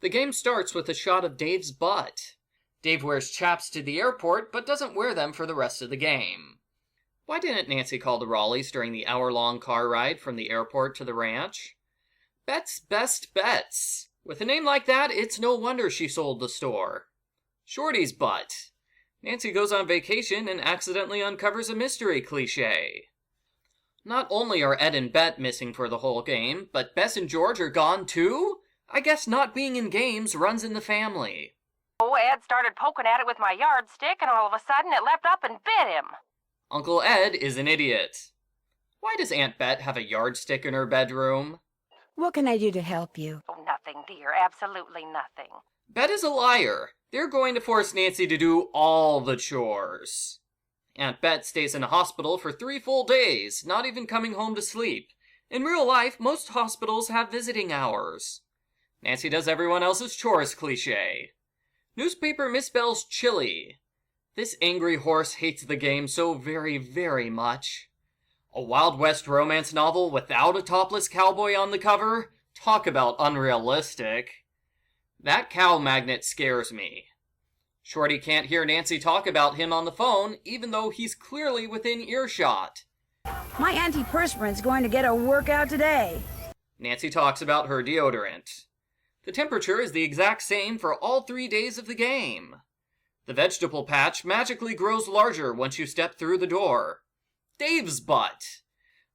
The game starts with a shot of Dave's butt. Dave wears chaps to the airport, but doesn't wear them for the rest of the game. Why didn't Nancy call the Raleighs during the hour-long car ride from the airport to the ranch? Bet's best bets. With a name like that, it's no wonder she sold the store. Shorty's butt. Nancy goes on vacation and accidentally uncovers a mystery cliché. Not only are Ed and Bet missing for the whole game, but Bess and George are gone too? I guess not being in games runs in the family. Oh, Ed started poking at it with my yardstick, and all of a sudden it leapt up and bit him. Uncle Ed is an idiot. Why does Aunt Bet have a yardstick in her bedroom? What can I do to help you? Oh, nothing, dear. Absolutely nothing. Bet is a liar. They're going to force Nancy to do all the chores. Aunt Bet stays in a hospital for 3 full days, not even coming home to sleep. In real life, most hospitals have visiting hours. Nancy does everyone else's chores cliché. Newspaper misspells chili. This angry horse hates the game so very, very much. A Wild West romance novel without a topless cowboy on the cover? Talk about unrealistic. That cow magnet scares me. Shorty can't hear Nancy talk about him on the phone, even though he's clearly within earshot. My antiperspirant's going to get a workout today. Nancy talks about her deodorant. The temperature is the exact same for all 3 days of the game. The vegetable patch magically grows larger once you step through the door. Dave's butt.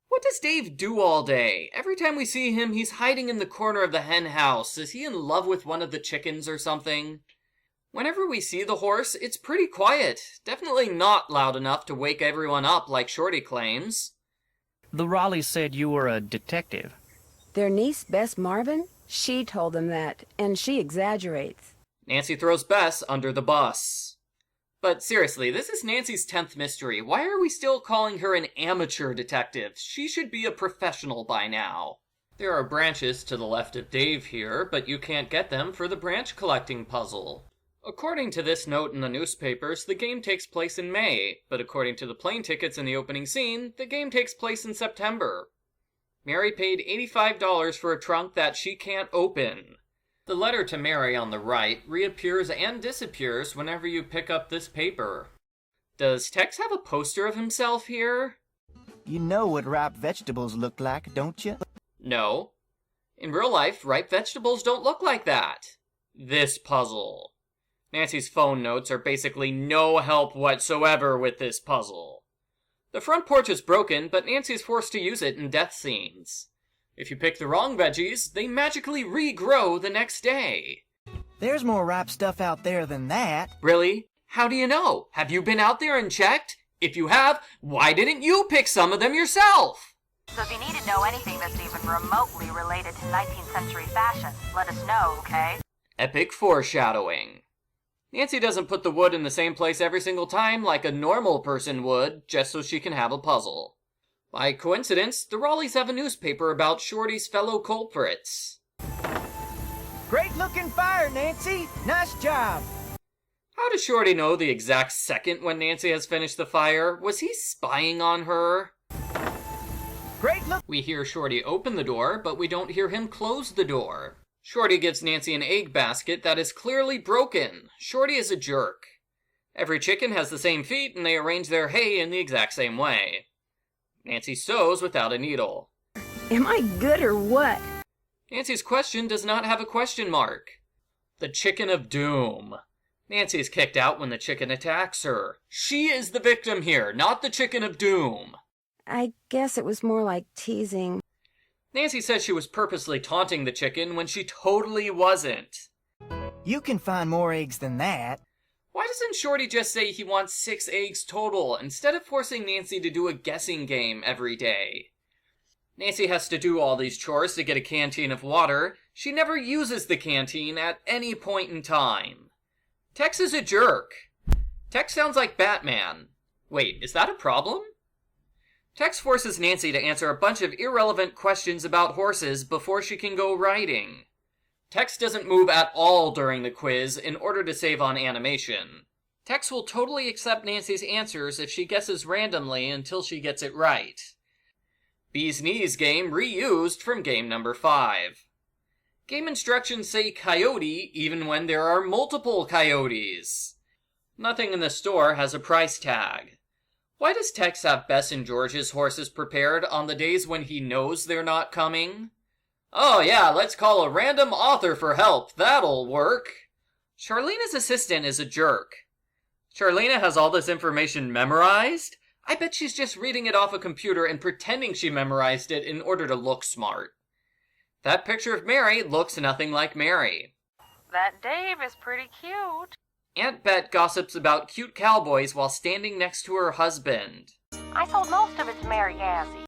What does Dave do all day? Every time we see him, he's hiding in the corner of the hen house. Is he in love with one of the chickens or something? Whenever we see the horse, it's pretty quiet. Definitely not loud enough to wake everyone up like Shorty claims. The Raleighs said you were a detective. Their niece, Bess Marvin, she told them that, and she exaggerates. Nancy throws Bess under the bus. But seriously, this is Nancy's 10th mystery. Why are we still calling her an amateur detective? She should be a professional by now. There are branches to the left of Dave here, but you can't get them for the branch collecting puzzle. According to this note in the newspapers, the game takes place in May, but according to the plane tickets in the opening scene, the game takes place in September. Mary paid $85 for a trunk that she can't open. The letter to Mary on the right reappears and disappears whenever you pick up this paper. Does Tex have a poster of himself here? You know what ripe vegetables look like, don't you? No. In real life, ripe vegetables don't look like that. This puzzle. Nancy's phone notes are basically no help whatsoever with this puzzle. The front porch is broken, but Nancy's forced to use it in death scenes. If you pick the wrong veggies, they magically regrow the next day. There's more ripe stuff out there than that. Really? How do you know? Have you been out there and checked? If you have, why didn't you pick some of them yourself? So if you need to know anything that's even remotely related to 19th century fashion, let us know, okay? Epic foreshadowing. Nancy doesn't put the wood in the same place every single time like a normal person would, just so she can have a puzzle. By coincidence, the Raleighs have a newspaper about Shorty's fellow culprits. Great looking fire, Nancy. Nice job. How does Shorty know the exact second when Nancy has finished the fire? Was he spying on her? Great look. We hear Shorty open the door, but we don't hear him close the door. Shorty gives Nancy an egg basket that is clearly broken. Shorty is a jerk. Every chicken has the same feet, and they arrange their hay in the exact same way. Nancy sews without a needle. Am I good or what? Nancy's question does not have a question mark. The chicken of doom. Nancy is kicked out when the chicken attacks her. She is the victim here, not the chicken of doom. I guess it was more like teasing. Nancy says she was purposely taunting the chicken when she totally wasn't. You can find more eggs than that. Why doesn't Shorty just say he wants 6 eggs total, instead of forcing Nancy to do a guessing game every day? Nancy has to do all these chores to get a canteen of water. She never uses the canteen at any point in time. Tex is a jerk. Tex sounds like Batman. Wait, is that a problem? Tex forces Nancy to answer a bunch of irrelevant questions about horses before she can go riding. Tex doesn't move at all during the quiz in order to save on animation. Tex will totally accept Nancy's answers if she guesses randomly until she gets it right. Bee's Knees game reused from game number 5. Game instructions say coyote even when there are multiple coyotes. Nothing in the store has a price tag. Why does Tex have Bess and George's horses prepared on the days when he knows they're not coming? Oh yeah, let's call a random author for help. That'll work. Charlena's assistant is a jerk. Charlena has all this information memorized? I bet she's just reading it off a computer and pretending she memorized it in order to look smart. That picture of Mary looks nothing like Mary. That Dave is pretty cute. Aunt Bet gossips about cute cowboys while standing next to her husband. I sold most of it to Mary Yazzie.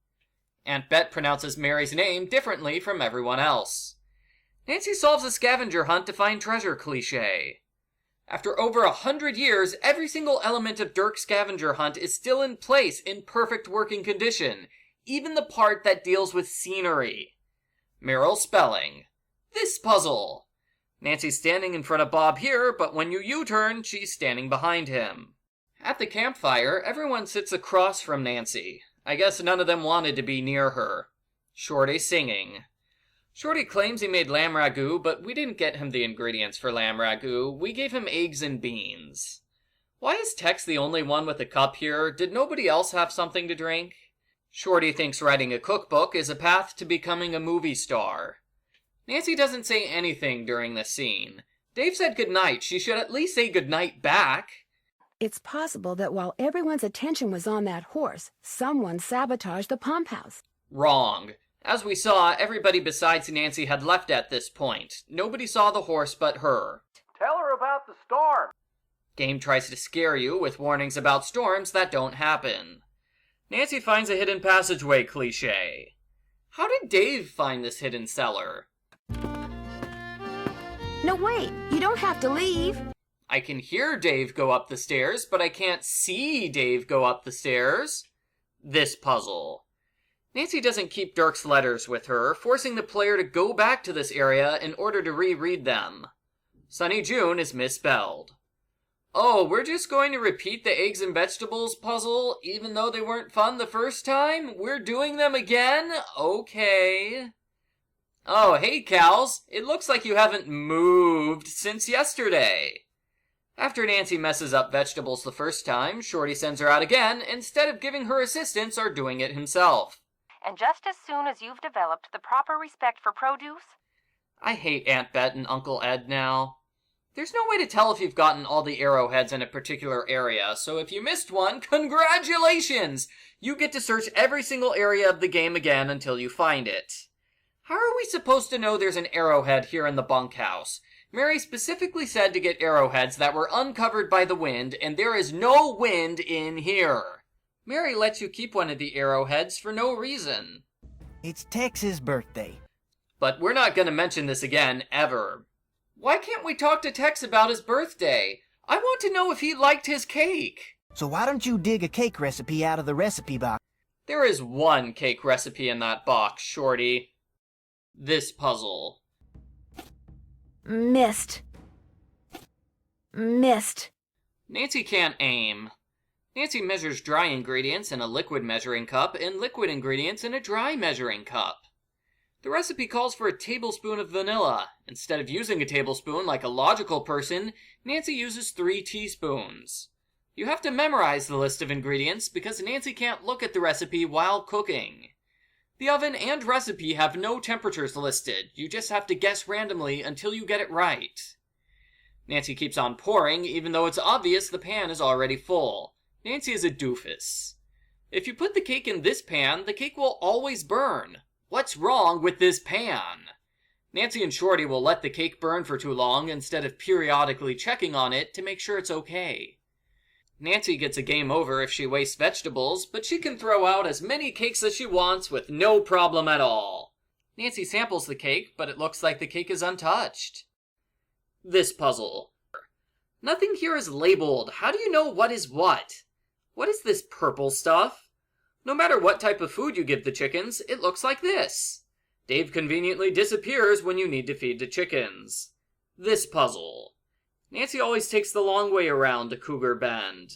Aunt Bet pronounces Mary's name differently from everyone else. Nancy solves a scavenger hunt to find treasure cliché. After over 100 years, every single element of Dirk's scavenger hunt is still in place in perfect working condition, even the part that deals with scenery. Merrill spelling. This puzzle. Nancy's standing in front of Bob here, but when you U-turn, she's standing behind him. At the campfire, everyone sits across from Nancy. I guess none of them wanted to be near her. Shorty singing. Shorty claims he made lamb ragu, but we didn't get him the ingredients for lamb ragu. We gave him eggs and beans. Why is Tex the only one with a cup here? Did nobody else have something to drink? Shorty thinks writing a cookbook is a path to becoming a movie star. Nancy doesn't say anything during this scene. Dave said goodnight. She should at least say goodnight back. It's possible that while everyone's attention was on that horse, someone sabotaged the pump house. Wrong. As we saw, everybody besides Nancy had left at this point. Nobody saw the horse but her. Tell her about the storm. Game tries to scare you with warnings about storms that don't happen. Nancy finds a hidden passageway cliché. How did Dave find this hidden cellar? No, wait, you don't have to leave. I can hear Dave go up the stairs, but I can't see Dave go up the stairs. This puzzle. Nancy doesn't keep Dirk's letters with her, forcing the player to go back to this area in order to reread them. Sunny June is misspelled. Oh, we're just going to repeat the eggs and vegetables puzzle, even though they weren't fun the first time? We're doing them again? Okay. Oh, hey, cows. It looks like you haven't moved since yesterday. After Nancy messes up vegetables the first time, Shorty sends her out again instead of giving her assistance or doing it himself. And just as soon as you've developed the proper respect for produce... I hate Aunt Bet and Uncle Ed now. There's no way to tell if you've gotten all the arrowheads in a particular area, so if you missed one, congratulations! You get to search every single area of the game again until you find it. How are we supposed to know there's an arrowhead here in the bunkhouse? Mary specifically said to get arrowheads that were uncovered by the wind, and there is no wind in here. Mary lets you keep one of the arrowheads for no reason. It's Tex's birthday. But we're not going to mention this again, ever. Why can't we talk to Tex about his birthday? I want to know if he liked his cake. So why don't you dig a cake recipe out of the recipe box? There is one cake recipe in that box, Shorty. This puzzle. Missed. Nancy can't aim. Nancy measures dry ingredients in a liquid measuring cup and liquid ingredients in a dry measuring cup. The recipe calls for a tablespoon of vanilla. Instead of using a tablespoon like a logical person, Nancy uses 3 teaspoons. You have to memorize the list of ingredients because Nancy can't look at the recipe while cooking. The oven and recipe have no temperatures listed. You just have to guess randomly until you get it right. Nancy keeps on pouring even though it's obvious the pan is already full. Nancy is a doofus. If you put the cake in this pan, the cake will always burn. What's wrong with this pan? Nancy and Shorty will let the cake burn for too long instead of periodically checking on it to make sure it's okay. Nancy gets a game over if she wastes vegetables, but she can throw out as many cakes as she wants with no problem at all. Nancy samples the cake, but it looks like the cake is untouched. This puzzle. Nothing here is labeled. How do you know what is what? What is this purple stuff? No matter what type of food you give the chickens, it looks like this. Dave conveniently disappears when you need to feed the chickens. This puzzle. Nancy always takes the long way around to Cougar Bend.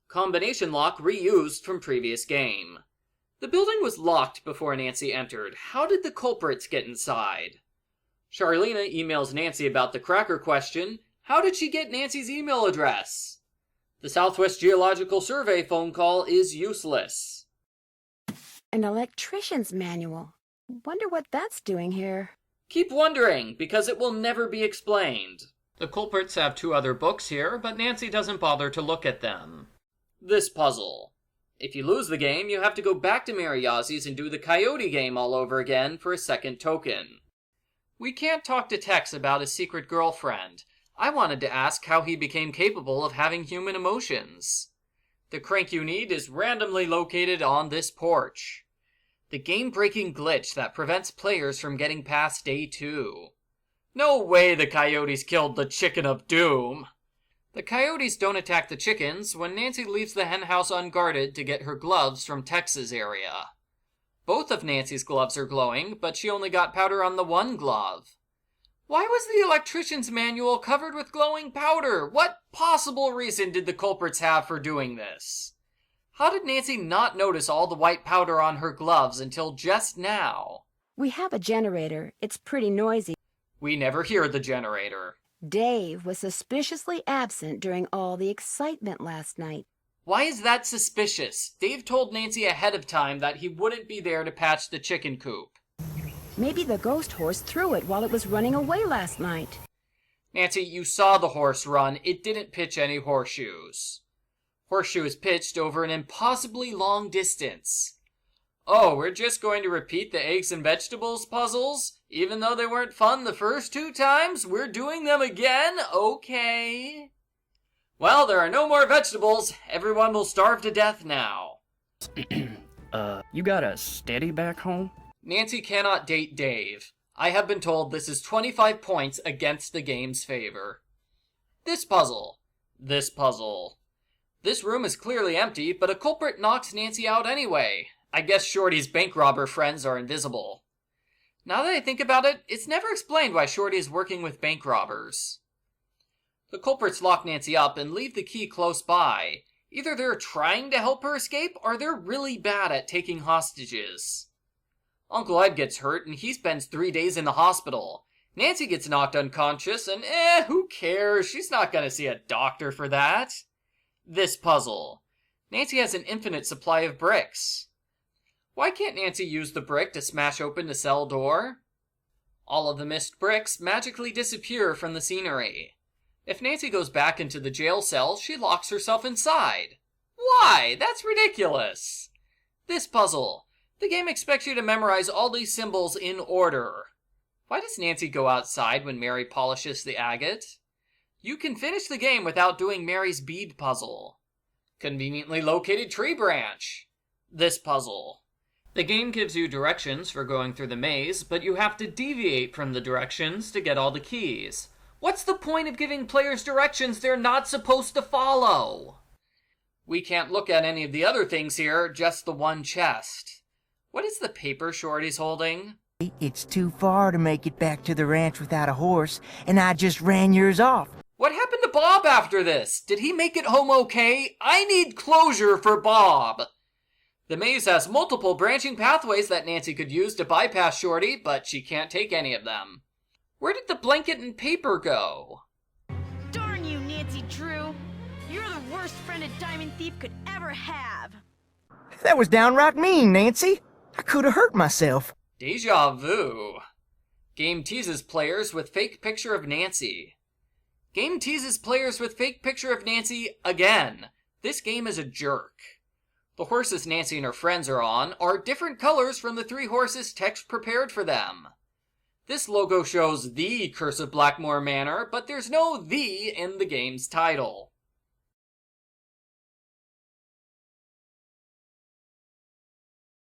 Combination lock reused from previous game. The building was locked before Nancy entered. How did the culprits get inside? Charlena emails Nancy about the cracker question. How did she get Nancy's email address? The Southwest Geological Survey phone call is useless. An electrician's manual. Wonder what that's doing here. Keep wondering, because it will never be explained. The culprits have 2 other books here, but Nancy doesn't bother to look at them. This puzzle. If you lose the game, you have to go back to Mary Yazie's and do the coyote game all over again for a second token. We can't talk to Tex about his secret girlfriend. I wanted to ask how he became capable of having human emotions. The crank you need is randomly located on this porch. The game-breaking glitch that prevents players from getting past day 2. No way the coyotes killed the chicken of doom! The coyotes don't attack the chickens when Nancy leaves the henhouse unguarded to get her gloves from Tex's area. Both of Nancy's gloves are glowing, but she only got powder on the one glove. Why was the electrician's manual covered with glowing powder? What possible reason did the culprits have for doing this? How did Nancy not notice all the white powder on her gloves until just now? We have a generator. It's pretty noisy. We never hear the generator. Dave was suspiciously absent during all the excitement last night. Why is that suspicious? Dave told Nancy ahead of time that he wouldn't be there to patch the chicken coop. Maybe the ghost horse threw it while it was running away last night. Nancy, you saw the horse run. It didn't pitch any horseshoes. Horseshoes pitched over an impossibly long distance. Oh, we're just going to repeat the eggs and vegetables puzzles? Even though they weren't fun the first 2 times, we're doing them again? Okay. Well, there are no more vegetables. Everyone will starve to death now. You got a steady back home? Nancy cannot date Dave. I have been told this is 25 points against the game's favor. This puzzle. This puzzle. This room is clearly empty, but a culprit knocks Nancy out anyway. I guess Shorty's bank robber friends are invisible. Now that I think about it, it's never explained why Shorty is working with bank robbers. The culprits lock Nancy up and leave the key close by. Either they're trying to help her escape, or they're really bad at taking hostages. Uncle Ed gets hurt and he spends 3 days in the hospital. Nancy gets knocked unconscious and who cares? She's not gonna see a doctor for that. This puzzle. Nancy has an infinite supply of bricks. Why can't Nancy use the brick to smash open the cell door? All of the missed bricks magically disappear from the scenery. If Nancy goes back into the jail cell, she locks herself inside. Why? That's ridiculous. This puzzle. The game expects you to memorize all these symbols in order. Why does Nancy go outside when Mary polishes the agate? You can finish the game without doing Mary's bead puzzle. Conveniently located tree branch. This puzzle. The game gives you directions for going through the maze, but you have to deviate from the directions to get all the keys. What's the point of giving players directions they're not supposed to follow? We can't look at any of the other things here, just the one chest. What is the paper Shorty's holding? It's too far to make it back to the ranch without a horse, and I just ran yours off. What happened to Bob after this? Did he make it home okay? I need closure for Bob. The maze has multiple branching pathways that Nancy could use to bypass Shorty, but she can't take any of them. Where did the blanket and paper go? Darn you, Nancy Drew! You're the worst friend a diamond thief could ever have! That was downright mean, Nancy. I could have hurt myself. Deja vu. Game teases players with fake picture of Nancy. Game teases players with fake picture of Nancy again. This game is a jerk. The horses Nancy and her friends are on are different colors from the 3 horses Tex prepared for them. This logo shows the Curse of Blackmore Manor, but there's no "the" in the game's title.